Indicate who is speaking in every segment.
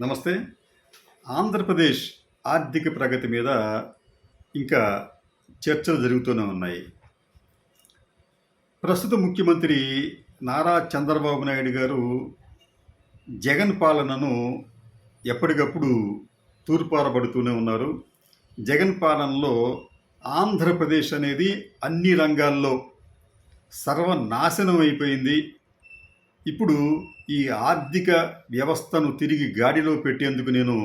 Speaker 1: నమస్తే. ఆంధ్రప్రదేశ్ ఆర్థిక ప్రగతి మీద ఇంకా చర్చలు జరుగుతూనే ఉన్నాయి. ప్రస్తుత ముఖ్యమంత్రి నారా చంద్రబాబు నాయుడు గారు జగన్ పాలనను ఎప్పటికప్పుడు తూర్పారబడుతూనే ఉన్నారు. జగన్ పాలనలో ఆంధ్రప్రదేశ్ అనేది అన్ని రంగాల్లో సర్వనాశనం అయిపోయింది. ఇప్పుడు ఈ ఆర్థిక వ్యవస్థను తిరిగి గాడిలో పెట్టేందుకు నేను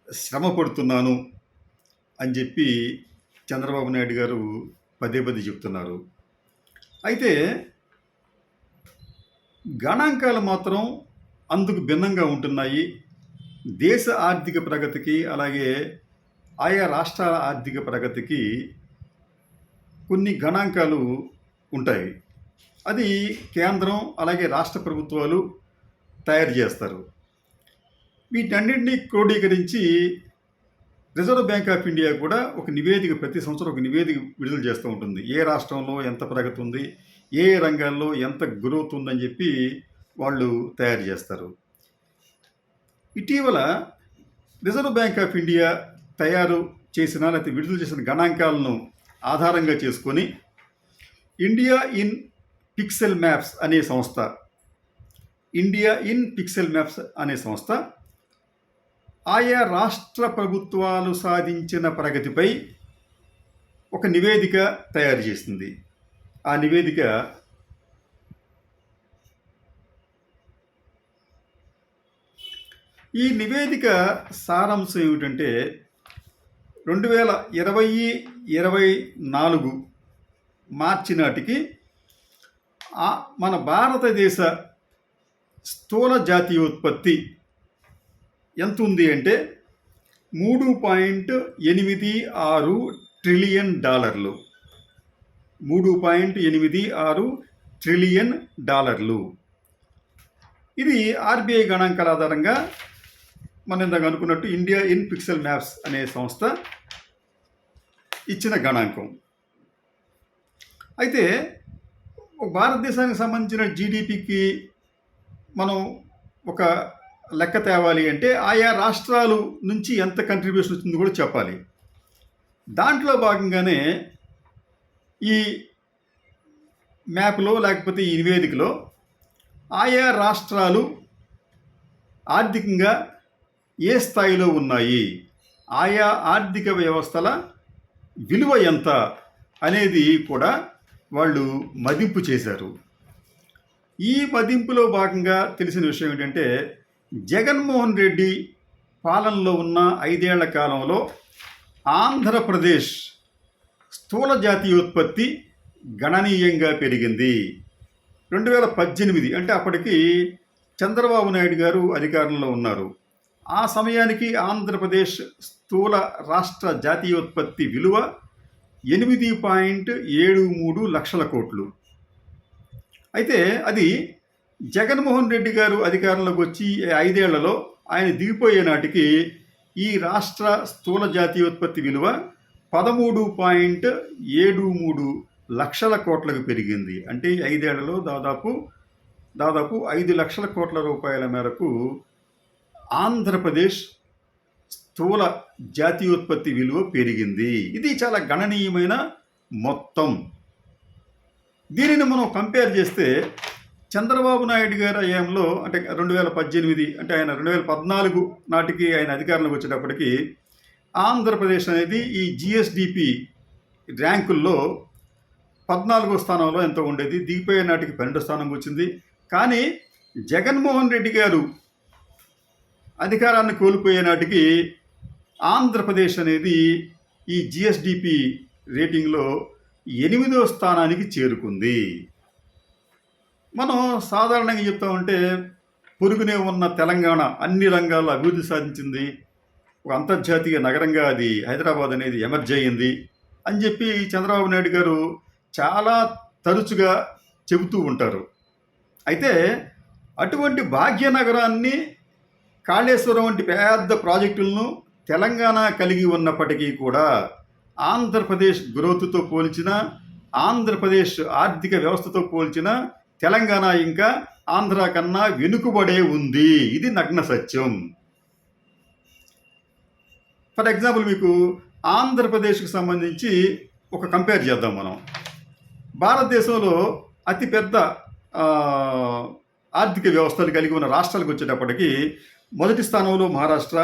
Speaker 1: శ్రమ పడుతున్నాను అని చెప్పి చంద్రబాబు నాయుడు గారు పదే పదే చెప్తున్నారు. అయితే గణాంకాలు మాత్రం అందుకు భిన్నంగా ఉంటున్నాయి. దేశ ఆర్థిక ప్రగతికి అలాగే ఆయా రాష్ట్రాల ఆర్థిక ప్రగతికి కొన్ని గణాంకాలు ఉంటాయి. అది కేంద్రం అలాగే రాష్ట్ర ప్రభుత్వాలు తయారు చేస్తారు. వీటన్నింటినీ క్రోడీకరించి రిజర్వ్ బ్యాంక్ ఆఫ్ ఇండియా కూడా ఒక నివేదిక ప్రతి సంవత్సరం ఒక నివేదిక విడుదల చేస్తూ ఉంటుంది. ఏ రాష్ట్రంలో ఎంత ప్రగతి ఉంది, ఏ రంగాల్లో ఎంత గ్రోత్ ఉందని చెప్పి వాళ్ళు తయారు చేస్తారు. ఇటీవల రిజర్వ్ బ్యాంక్ ఆఫ్ ఇండియా తయారు చేసిన లేకపోతే విడుదల చేసిన గణాంకాలను ఆధారంగా చేసుకొని ఇండియా ఇన్ పిక్సెల్ మ్యాప్స్ అనే సంస్థ ఆయా రాష్ట్ర ప్రభుత్వాలు సాధించిన ప్రగతిపై ఒక నివేదిక తయారు చేసింది. ఆ నివేదిక సారాంశం ఏమిటంటే 2020-24 మార్చి నాటికి మన భారతదేశ స్థూల జాతీయోత్పత్తి ఎంత ఉంది అంటే $3.86 ట్రిలియన్. 3.86 ట్రిలియన్. ఇది ఆర్బీఐ గణాంకాల ఆధారంగా మనం ఇందాక అనుకున్నట్టు ఇండియా ఇన్ పిక్సెల్ మ్యాప్స్ అనే సంస్థ ఇచ్చిన గణాంకం. అయితే భారతదేశానికి సంబంధించిన జీడిపికి మనం ఒక లెక్క తేవాలి అంటే ఆయా రాష్ట్రాలు నుంచి ఎంత కంట్రిబ్యూషన్ వస్తుందో కూడా చెప్పాలి. దాంట్లో భాగంగానే ఈ మ్యాప్లో లేకపోతే ఈ నివేదికలో ఆయా రాష్ట్రాలు ఆర్థికంగా ఏ స్థాయిలో ఉన్నాయి, ఆయా ఆర్థిక వ్యవస్థల విలువ ఎంత అనేది కూడా వాళ్ళు మదింపు చేశారు. ఈ మదింపులో భాగంగా తెలిసిన విషయం ఏంటంటే జగన్మోహన్ రెడ్డి పాలనలో ఉన్న 5 ఏళ్ల కాలంలో ఆంధ్రప్రదేశ్ స్థూల జాతీయోత్పత్తి గణనీయంగా పెరిగింది. 2018 అంటే అప్పటికి చంద్రబాబు నాయుడు గారు అధికారంలో ఉన్నారు. ఆ సమయానికి ఆంధ్రప్రదేశ్ స్థూల రాష్ట్ర జాతీయోత్పత్తి విలువ 8.73 లక్షల కోట్లు. అయితే అది జగన్మోహన్ రెడ్డి గారు అధికారంలోకి వచ్చి 5 ఏళ్లలో ఆయన దిగిపోయే నాటికి ఈ రాష్ట్ర స్థూల జాతీయోత్పత్తి విలువ 13.73 లక్షల కోట్లకు పెరిగింది. అంటే 5 ఏళ్లలో దాదాపు 5 లక్షల కోట్ల రూపాయల మేరకు ఆంధ్రప్రదేశ్ స్థూల జాతీయోత్పత్తి విలువ పెరిగింది. ఇది చాలా గణనీయమైన మొత్తం. దీనిని మనం కంపేర్ చేస్తే చంద్రబాబు నాయుడు గారి హయాంలో అంటే 2018 అంటే ఆయన 2014 నాటికి ఆయన అధికారంలోకి వచ్చేటప్పటికి ఆంధ్రప్రదేశ్ అనేది ఈ జిఎస్డిపి ర్యాంకుల్లో 14వ స్థానంలో ఎంతో ఉండేది. దిగిపోయే నాటికి 12వ స్థానంకి వచ్చింది. కానీ జగన్మోహన్ రెడ్డి గారు అధికారాన్ని కోల్పోయే నాటికి ఆంధ్రప్రదేశ్ అనేది ఈ జిఎస్డిపి రేటింగ్లో 8వ స్థానానికి చేరుకుంది. మనం సాధారణంగా చెప్తామంటే పొరుగునే ఉన్న తెలంగాణ అన్ని రంగాల్లో అభివృద్ధి సాధించింది, ఒక అంతర్జాతీయ నగరంగా అది హైదరాబాద్ అనేది ఎమర్జ్ అయ్యింది అని చెప్పి చంద్రబాబు నాయుడు గారు చాలా తరచుగా చెబుతూ ఉంటారు. అయితే అటువంటి భాగ్యనగరాన్ని కాళేశ్వరం వంటి పెద్ద ప్రాజెక్టులను తెలంగాణ కలిగి ఉన్నప్పటికీ కూడా ఆంధ్రప్రదేశ్ గ్రోత్తో పోల్చిన, ఆంధ్రప్రదేశ్ ఆర్థిక వ్యవస్థతో పోల్చిన తెలంగాణ ఇంకా ఆంధ్ర కన్నా వెనుకబడే ఉంది. ఇది నగ్న సత్యం. ఫర్ ఎగ్జాంపుల్ మీకు ఆంధ్రప్రదేశ్కి సంబంధించి ఒక కంపేర్ చేద్దాం మనం. భారతదేశంలో అతిపెద్ద ఆర్థిక వ్యవస్థలు కలిగి ఉన్న రాష్ట్రాలకు వచ్చేటప్పటికి మొదటి స్థానంలో మహారాష్ట్ర,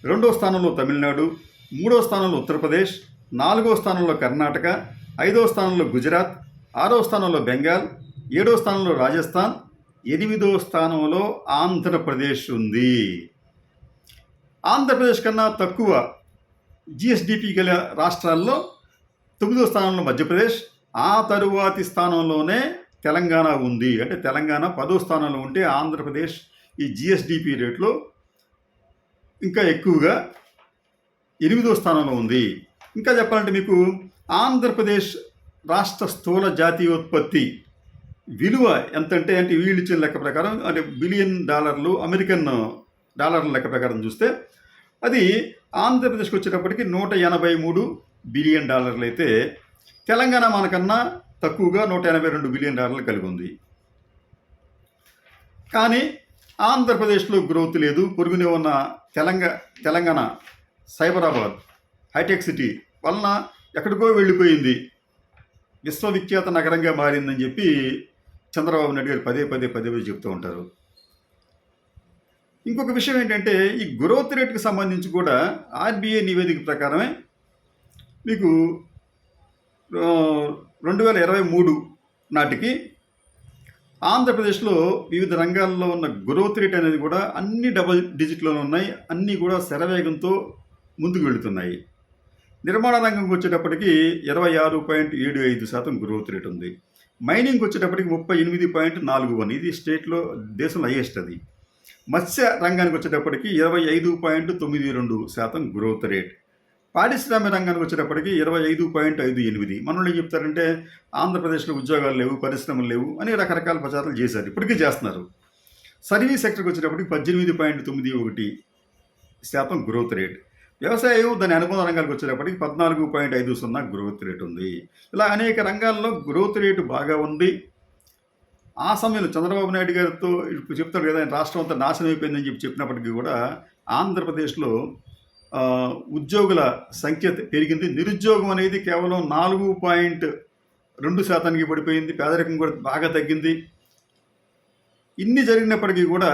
Speaker 1: రెండవ స్థానంలో తమిళనాడు, మూడవ స్థానంలో ఉత్తరప్రదేశ్, నాలుగవ స్థానంలో కర్ణాటక, ఐదవ స్థానంలో గుజరాత్, ఆరవ స్థానంలో బెంగాల్, ఏడవ స్థానంలో రాజస్థాన్, ఎనిమిదవ స్థానంలో ఆంధ్రప్రదేశ్ ఉంది. ఆంధ్రప్రదేశ్ కన్నా తక్కువ జిఎస్డిపి గల రాష్ట్రాల్లో 9వ స్థానంలో మధ్యప్రదేశ్, ఆ తరువాతి స్థానంలోనే తెలంగాణ ఉంది. అంటే తెలంగాణ 10వ స్థానంలో ఉంటే ఆంధ్రప్రదేశ్ ఈ జిఎస్డిపి రేట్లో ఇంకా ఎక్కువగా 8వ స్థానంలో ఉంది. ఇంకా చెప్పాలంటే మీకు ఆంధ్రప్రదేశ్ రాష్ట్ర స్థూల జాతీయోత్పత్తి విలువ ఎంతంటే అంటే వీళ్ళు ఇచ్చిన లెక్క ప్రకారం అంటే బిలియన్ డాలర్లు, అమెరికన్ డాలర్ల లెక్క ప్రకారం చూస్తే అది ఆంధ్రప్రదేశ్కి వచ్చేటప్పటికి 183 బిలియన్ డాలర్లు అయితే తెలంగాణ మనకన్నా తక్కువగా 182 బిలియన్ డాలర్లు కలిగి ఉంది. కానీ ఆంధ్రప్రదేశ్లో గ్రోత్ లేదు. పొరుగునే ఉన్న తెలంగాణ సైబరాబాద్ హైటెక్ సిటీ వలన ఎక్కడికో వెళ్ళిపోయింది, విశ్వవిఖ్యాత నగరంగా మారిందని చెప్పి చంద్రబాబు నాయుడు గారు పదే చెప్తూ ఉంటారు. ఇంకొక విషయం ఏంటంటే ఈ గ్రోత్ రేట్కి సంబంధించి కూడా ఆర్బీఐ నివేదిక ప్రకారమే మీకు 2023 నాటికి ఆంధ్రప్రదేశ్లో వివిధ రంగాల్లో ఉన్న గ్రోత్ రేట్ అనేది కూడా అన్ని డబుల్ డిజిట్లోనే ఉన్నాయి. అన్నీ కూడా శరవేగంతో ముందుకు వెళుతున్నాయి. నిర్మాణ రంగంకి వచ్చేటప్పటికి 26.75% గ్రోత్ రేట్ ఉంది. మైనింగ్కి వచ్చేటప్పటికి 38.41, ఇది స్టేట్లో దేశంలో హైయెస్ట్ అది. మత్స్య రంగానికి వచ్చేటప్పటికి 25.92% గ్రోత్ రేట్. పారిశ్రామిక రంగానికి వచ్చేటప్పటికి 25.58. మనోళ్ళు ఏం చెప్తారంటే ఆంధ్రప్రదేశ్లో ఉద్యోగాలు లేవు, పరిశ్రమలు లేవు అని రకరకాల ప్రచారాలు చేశారు, ఇప్పటికీ చేస్తున్నారు. సర్వీస్ సెక్టర్కి వచ్చేటప్పటికి 18.91% గ్రోత్ రేట్. వ్యవసాయం దాని అనుబంధ రంగాలకు వచ్చేటప్పటికి 14.50 గ్రోత్ రేట్ ఉంది. ఇలా అనేక రంగాల్లో గ్రోత్ రేటు బాగా ఉంది. ఆ సమయంలో చంద్రబాబు నాయుడు గారితో ఇప్పుడు చెప్తాడు కదా, రాష్ట్రం అంతా నాశనం అయిపోయిందని చెప్పినప్పటికీ కూడా ఆంధ్రప్రదేశ్లో ఉద్యోగుల సంఖ్య పెరిగింది. నిరుద్యోగం అనేది కేవలం 4.2% పడిపోయింది. పేదరికం కూడా బాగా తగ్గింది. ఇన్ని జరిగినప్పటికీ కూడా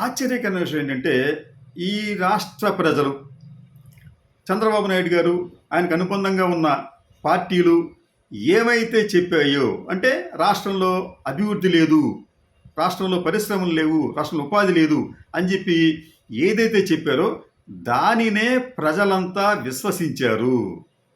Speaker 1: ఆశ్చర్యకరమైన విషయం ఏంటంటే ఈ రాష్ట్ర ప్రజలు, చంద్రబాబు నాయుడు గారు, ఆయనకు అనుబంధంగా ఉన్న పార్టీలు ఏమైతే చెప్పాయో అంటే రాష్ట్రంలో అభివృద్ధి లేదు, రాష్ట్రంలో పరిశ్రమలు లేవు, రాష్ట్రంలో ఉపాధి లేదు అని చెప్పి ఏదైతే చెప్పారో దానినే ప్రజలంతా విశ్వసించారు.